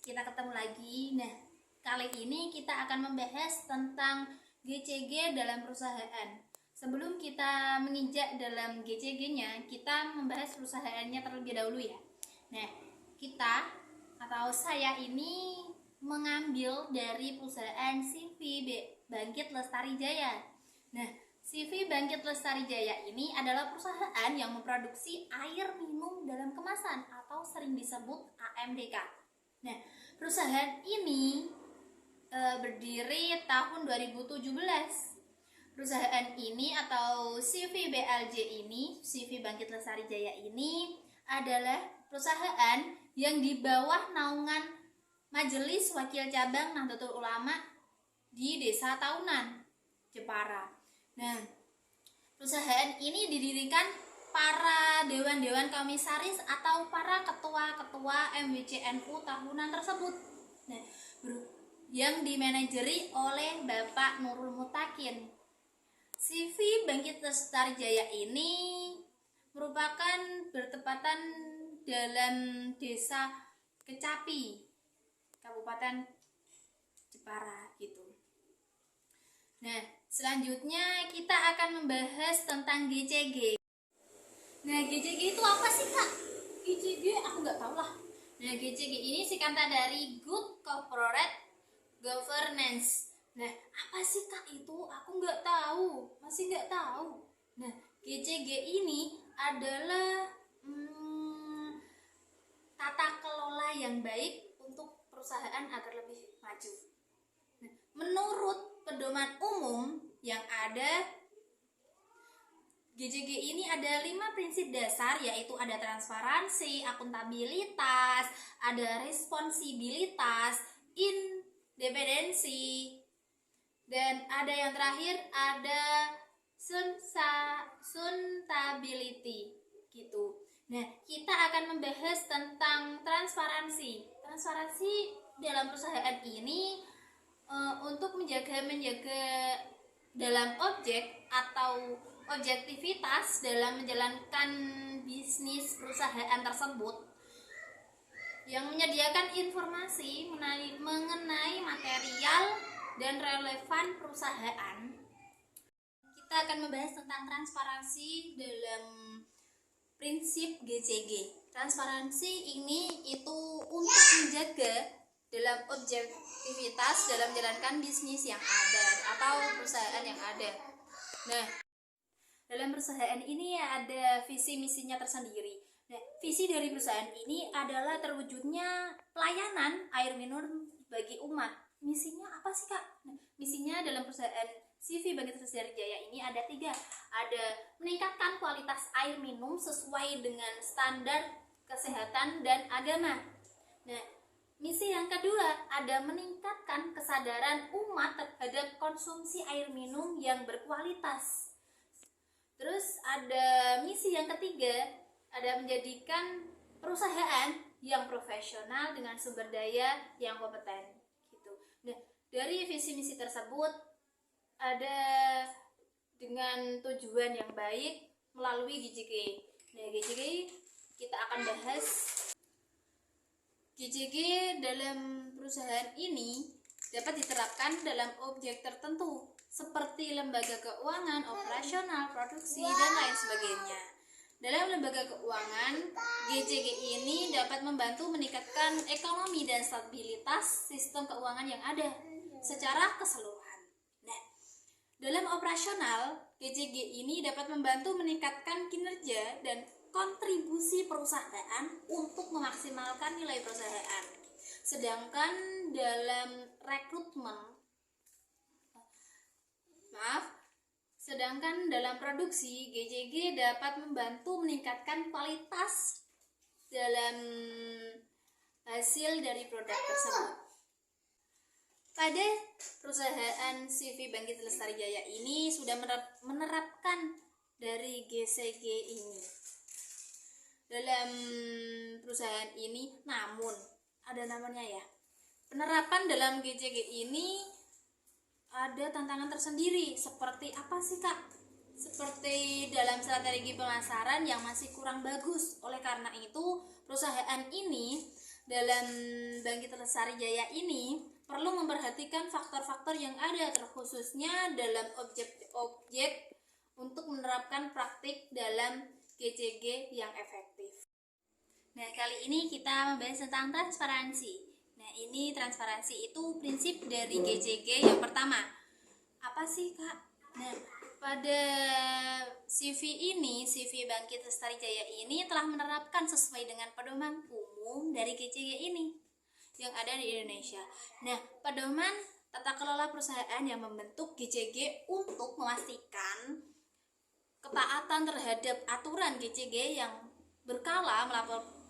kita ketemu lagi. Nah, kali ini kita akan membahas tentang GCG dalam perusahaan. Sebelum kita menginjak dalam GCG-nya, kita membahas perusahaannya terlebih dahulu ya. Nah, kita atau saya ini mengambil dari perusahaan CV Bangkit Lestari Jaya. Nah, CV Bangkit Lestari Jaya ini adalah perusahaan yang memproduksi air minum dalam kemasan atau sering disebut AMDK. Nah, perusahaan ini berdiri tahun 2017. Perusahaan ini atau CV BLJ ini, CV Bangkit Lestari Jaya ini adalah perusahaan yang di bawah naungan Majelis Wakil Cabang Nahdlatul Ulama di Desa Taunan, Jepara. Nah, perusahaan ini didirikan para dewan-dewan komisaris atau para ketua-ketua MWCNU tahunan tersebut. Nah, yang dimanajeri oleh Bapak Nurul Mutakin. CV Bangkit Lestari Jaya ini merupakan bertepatan dalam Desa Kecapi, Kabupaten Jepara gitu. Nah, selanjutnya kita akan membahas tentang GCG. Nah, GCG itu apa sih, Kak? GCG aku nggak tahu lah. Nah, GCG ini singkatan dari Good Corporate Governance. Nah, apa sih, Kak, itu? Aku nggak tahu, masih nggak tahu. Nah, GCG ini adalah tata kelola yang baik untuk perusahaan agar lebih maju. Nah, menurut pedoman umum yang ada, GCG ini ada 5 prinsip dasar, yaitu ada transparansi, akuntabilitas, ada responsibilitas, independensi, dan ada yang terakhir ada sustainability gitu. Nah, kita akan membahas tentang transparansi. Transparansi dalam perusahaan ini untuk menjaga dalam objek atau objektivitas dalam menjalankan bisnis perusahaan tersebut, yang menyediakan informasi mengenai material dan relevan perusahaan. Kita akan membahas tentang transparansi dalam prinsip GCG. Transparansi ini itu untuk menjaga dalam objektivitas dalam menjalankan bisnis yang ada atau perusahaan yang ada. Nah, dalam perusahaan ini ada visi misinya tersendiri. Nah, visi dari perusahaan ini adalah terwujudnya pelayanan air minum bagi umat. Misinya apa sih, Kak? Nah, misinya dalam perusahaan CV Bangkit Lestari Jaya ini ada 3. Ada meningkatkan kualitas air minum sesuai dengan standar kesehatan dan agama. Nah, misi yang kedua ada meningkatkan kesadaran umat terhadap konsumsi air minum yang berkualitas. Terus ada misi yang ketiga, ada menjadikan perusahaan yang profesional dengan sumber daya yang kompeten gitu. Nah, dari visi misi tersebut ada dengan tujuan yang baik melalui GCG. Nah, GCG kita akan bahas. GCG dalam perusahaan ini dapat diterapkan dalam objek tertentu seperti lembaga keuangan, operasional, produksi, dan lain sebagainya. Dalam lembaga keuangan, GCG ini dapat membantu meningkatkan ekonomi dan stabilitas sistem keuangan yang ada secara keseluruhan. Nah, dalam operasional, GCG ini dapat membantu meningkatkan kinerja dan kontribusi perusahaan untuk memaksimalkan nilai perusahaan. Sedangkan dalam dalam produksi, GCG dapat membantu meningkatkan kualitas dalam hasil dari produk tersebut. Pada perusahaan CV Bangkit Lestari Jaya ini sudah menerapkan dari GCG ini. Dalam perusahaan ini, namun ada namanya ya, penerapan dalam GCG ini ada tantangan tersendiri. Seperti apa sih, Kak? Seperti dalam strategi pemasaran yang masih kurang bagus. Oleh karena itu, perusahaan ini dalam Bangkit Lestari Jaya ini perlu memperhatikan faktor-faktor yang ada, terkhususnya dalam objek-objek untuk menerapkan praktik dalam GCG yang efektif. Nah, kali ini kita membahas tentang transparansi. Nah, ini transparansi itu prinsip dari GCG yang pertama. Apa sih, Kak? Nah, pada CV Bangkit Lestari Jaya ini telah menerapkan sesuai dengan pedoman umum dari GCG ini yang ada di Indonesia. Nah, pedoman tata kelola perusahaan yang membentuk GCG untuk memastikan ketaatan terhadap aturan GCG yang berkala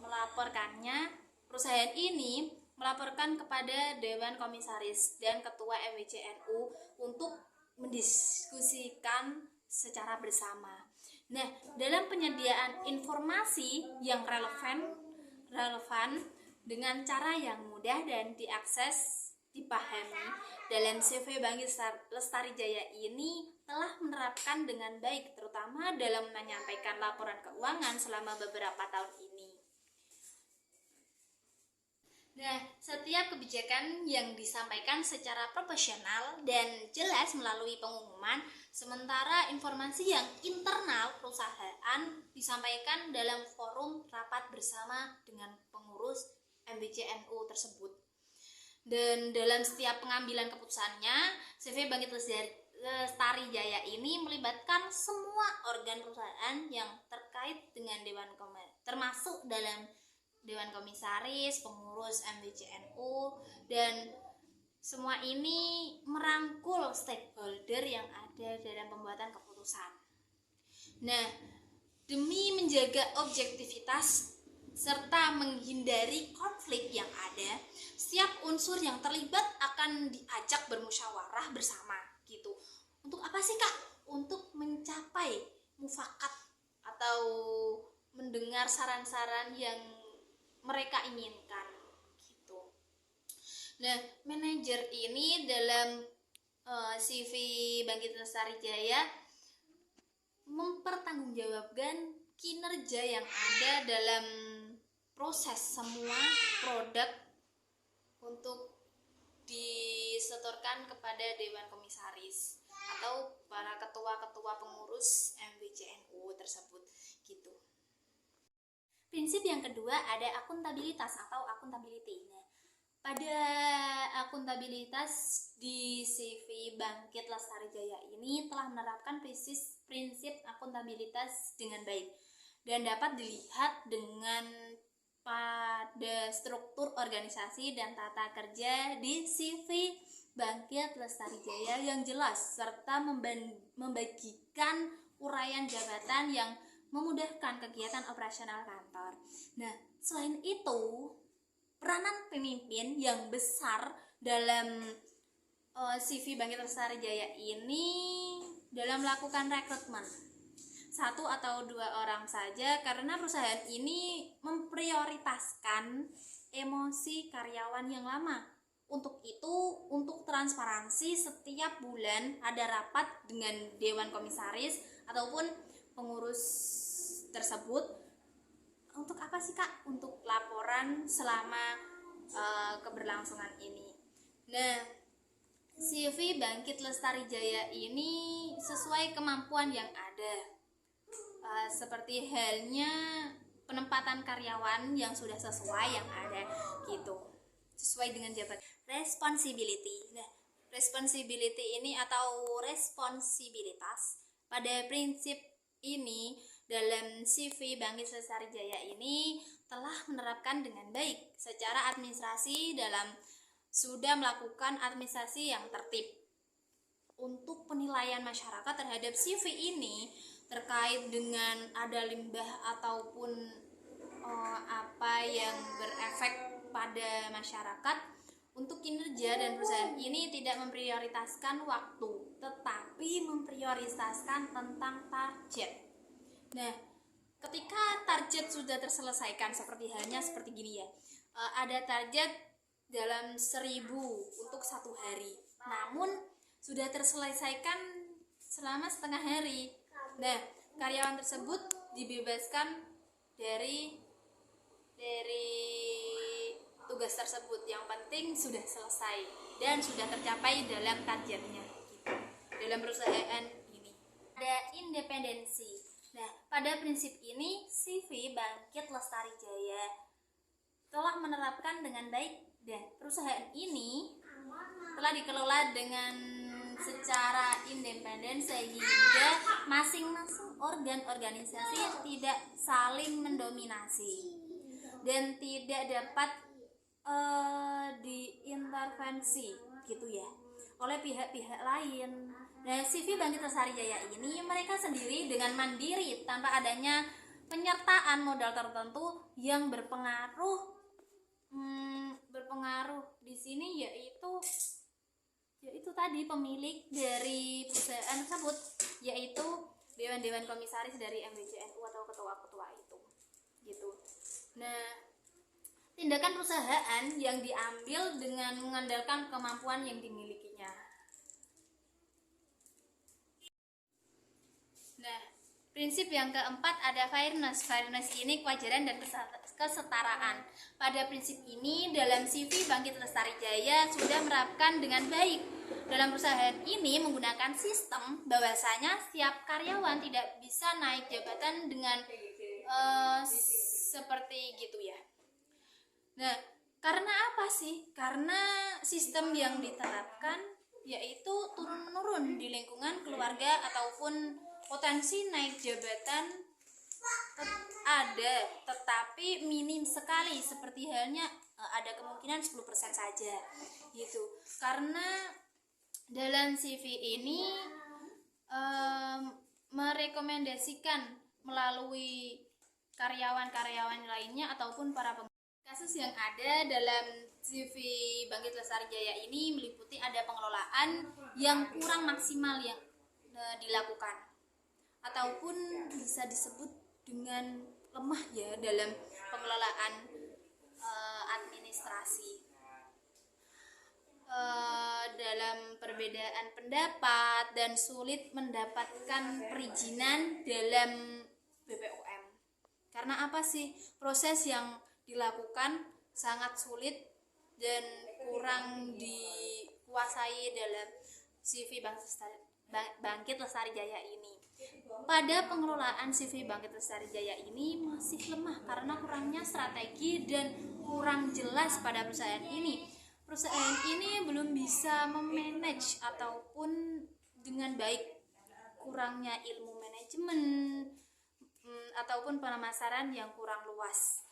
melaporkannya. Perusahaan ini melaporkan kepada Dewan Komisaris dan Ketua MWCNU untuk mendiskusikan secara bersama. Nah, dalam penyediaan informasi yang relevan dengan cara yang mudah dan diakses, dipahami, dalam CV Bangkit Lestari Jaya ini telah menerapkan dengan baik, terutama dalam menyampaikan laporan keuangan selama beberapa tahun ini. Nah, setiap kebijakan yang disampaikan secara profesional dan jelas melalui pengumuman, sementara informasi yang internal perusahaan disampaikan dalam forum rapat bersama dengan pengurus MWCNU tersebut. Dan dalam setiap pengambilan keputusannya, CV Bangkit Lestari Jaya ini melibatkan semua organ perusahaan yang terkait dengan termasuk dalam Dewan Komisaris, pengurus MWCNU, dan semua ini merangkul stakeholder yang ada dalam pembuatan keputusan. Nah, demi menjaga objektivitas serta menghindari konflik yang ada, setiap unsur yang terlibat akan diajak bermusyawarah bersama gitu. Untuk apa sih, Kak? Untuk mencapai mufakat atau mendengar saran-saran yang mereka inginkan gitu. Nah, manajer ini dalam CV Bangkit Lestari Jaya mempertanggungjawabkan kinerja yang ada dalam proses semua produk untuk disetorkan kepada Dewan Komisaris atau para ketua-ketua pengurus MWCNU tersebut gitu. Prinsip yang kedua ada akuntabilitas atau accountability. Nah, pada akuntabilitas di CV Bangkit Lestari Jaya ini telah menerapkan prinsip akuntabilitas dengan baik dan dapat dilihat dengan pada struktur organisasi dan tata kerja di CV Bangkit Lestari Jaya yang jelas serta membagikan uraian jabatan yang memudahkan kegiatan operasional kantor. Nah, selain itu, peranan pemimpin yang besar dalam CV Bangkit Lestari Jaya ini dalam melakukan rekrutmen 1 atau 2 orang saja, karena perusahaan ini memprioritaskan emosi karyawan yang lama. Untuk itu, untuk transparansi setiap bulan ada rapat dengan Dewan Komisaris ataupun pengurus tersebut. Untuk apa sih, Kak? Untuk laporan selama keberlangsungan ini. Nah, CV Bangkit Lestari Jaya ini sesuai kemampuan yang ada, seperti halnya penempatan karyawan yang sudah sesuai yang ada gitu, sesuai dengan jabatan. Responsibility. Nah, responsibility ini atau responsibilitas pada prinsip ini dalam CV Bangkit Lestari Jaya ini telah menerapkan dengan baik secara administrasi dalam sudah melakukan administrasi yang tertib. Untuk penilaian masyarakat terhadap CV ini terkait dengan ada limbah ataupun apa yang berefek pada masyarakat, untuk kinerja dan perusahaan ini tidak memprioritaskan waktu, tetapi memprioritaskan tentang target. Nah, ketika target sudah terselesaikan, seperti gini ya, ada target dalam 1000 untuk 1 hari, namun sudah terselesaikan selama setengah hari. Nah, karyawan tersebut dibebaskan dari tugas tersebut. Yang penting sudah selesai dan sudah tercapai dalam targetnya gitu. Dalam perusahaan ini ada independensi. Nah, pada prinsip ini CV Bangkit Lestari Jaya telah menerapkan dengan baik, dan perusahaan ini telah dikelola dengan secara independen sehingga masing-masing organ organisasi tidak saling mendominasi dan tidak dapat diintervensi gitu ya oleh pihak-pihak lain. Nah, CV Bangkit Lestari Jaya ini mereka sendiri dengan mandiri tanpa adanya penyertaan modal tertentu yang berpengaruh di sini yaitu tadi pemilik dari perusahaan tersebut, yaitu dewan-dewan komisaris dari MBCNU atau ketua-ketua itu gitu. Nah, tindakan perusahaan yang diambil dengan mengandalkan kemampuan yang dimilikinya. Nah, prinsip yang keempat ada fairness. Fairness ini kewajaran dan kesetaraan. Pada prinsip ini dalam CV Bangkit Lestari Jaya sudah menerapkan dengan baik. Dalam perusahaan ini menggunakan sistem bahwasanya setiap karyawan tidak bisa naik jabatan dengan seperti gitu ya. Nah, karena apa sih? Karena sistem yang diterapkan yaitu turun-menurun di lingkungan keluarga ataupun potensi naik jabatan ada, tetapi minim sekali, seperti halnya ada kemungkinan 10% saja gitu. Karena dalam CV ini merekomendasikan melalui karyawan-karyawan lainnya ataupun para kasus yang ada dalam CV Bangkit Lestari Jaya ini meliputi ada pengelolaan yang kurang maksimal yang dilakukan ataupun bisa disebut dengan lemah ya dalam pengelolaan administrasi, dalam perbedaan pendapat dan sulit mendapatkan perizinan dalam BPOM. Karena apa sih? Proses yang dilakukan sangat sulit dan kurang dikuasai dalam CV Bangkit Lestari Jaya ini. Pada pengelolaan CV Bangkit Lestari Jaya ini masih lemah karena kurangnya strategi dan kurang jelas pada perusahaan ini. Perusahaan ini belum bisa memanage ataupun dengan baik, kurangnya ilmu manajemen ataupun pemasaran yang kurang luas.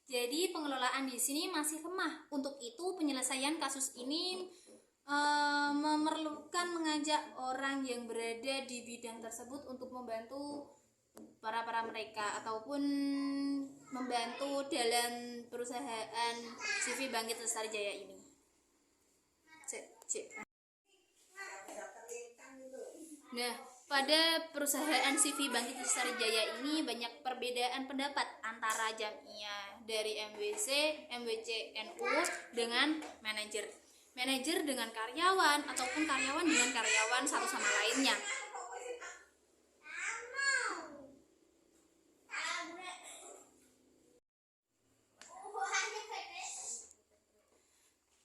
Jadi pengelolaan di sini masih lemah. Untuk itu penyelesaian kasus ini memerlukan mengajak orang yang berada di bidang tersebut untuk membantu para mereka ataupun membantu dalam perusahaan CV Bangkit Lestari Jaya ini. Nah, pada perusahaan CV Bangkit Lestari Jaya ini banyak perbedaan pendapat antara jamiah dari MWC, MWCNU dengan manajer dengan karyawan ataupun karyawan dengan karyawan satu sama lainnya.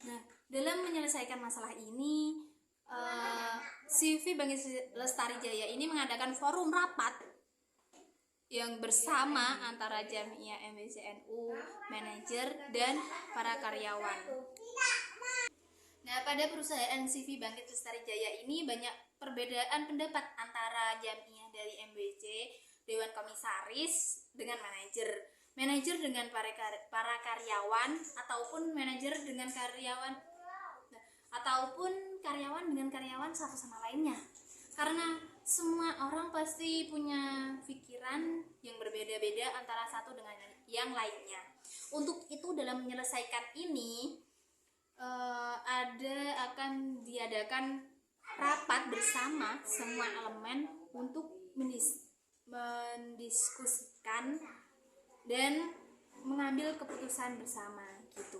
Nah, dalam menyelesaikan masalah ini CV Bangkit Lestari Jaya ini mengadakan forum rapat yang bersama antara jamiah MBCNU, manajer dan para karyawan. Nah, pada perusahaan CV Bangkit Lestari Jaya ini banyak perbedaan pendapat antara jamiah dari MBC, Dewan Komisaris dengan manajer dengan para karyawan ataupun manajer dengan karyawan ataupun karyawan dengan karyawan satu sama lainnya. Karena semua orang pasti punya pikiran yang berbeda-beda antara satu dengan yang lainnya. Untuk itu dalam menyelesaikan ini akan diadakan rapat bersama semua elemen untuk mendiskusikan dan mengambil keputusan bersama gitu.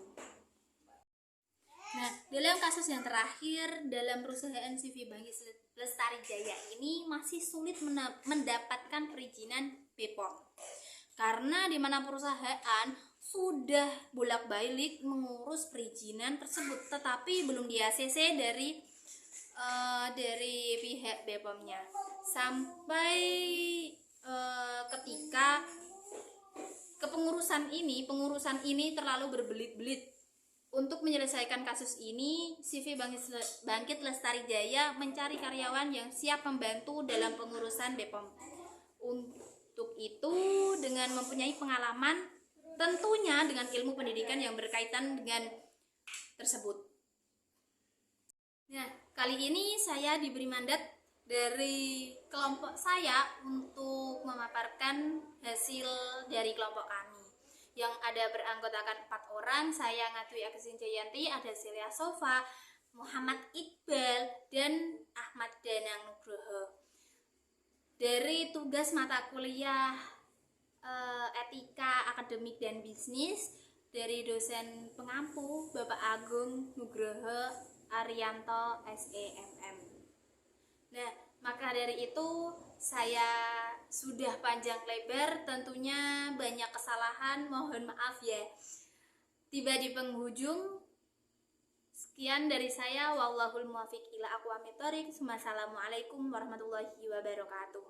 Nah, dalam kasus yang terakhir dalam perusahaan CV Bangkit Lestari Jaya ini masih sulit mendapatkan perizinan BPOM. Karena di mana perusahaan sudah bolak-balik mengurus perizinan tersebut, tetapi belum di ACC dari pihak BPOM-nya. Sampai ketika pengurusan ini terlalu berbelit-belit. Untuk menyelesaikan kasus ini, CV Bangkit Lestari Jaya mencari karyawan yang siap membantu dalam pengurusan BPOM. Untuk itu, dengan mempunyai pengalaman, tentunya dengan ilmu pendidikan yang berkaitan dengan tersebut. Nah, kali ini saya diberi mandat dari kelompok saya untuk memaparkan hasil dari kelompok kami yang ada beranggotakan 4 orang. Saya Ngatwi Agustin Jayanti, ada Celia Sofa, Muhammad Iqbal, dan Ahmad Danang Nugroho. Dari tugas mata kuliah etika akademik dan bisnis dari dosen pengampu Bapak Agung Nugroho Arianto SEMM. Nah, maka dari itu saya sudah panjang lebar, tentunya banyak kesalahan, mohon maaf ya. Tiba di penghujung. Sekian dari saya, wallahul muwaffiq ila aqwamit thoriq. Wassalamualaikum warahmatullahi wabarakatuh.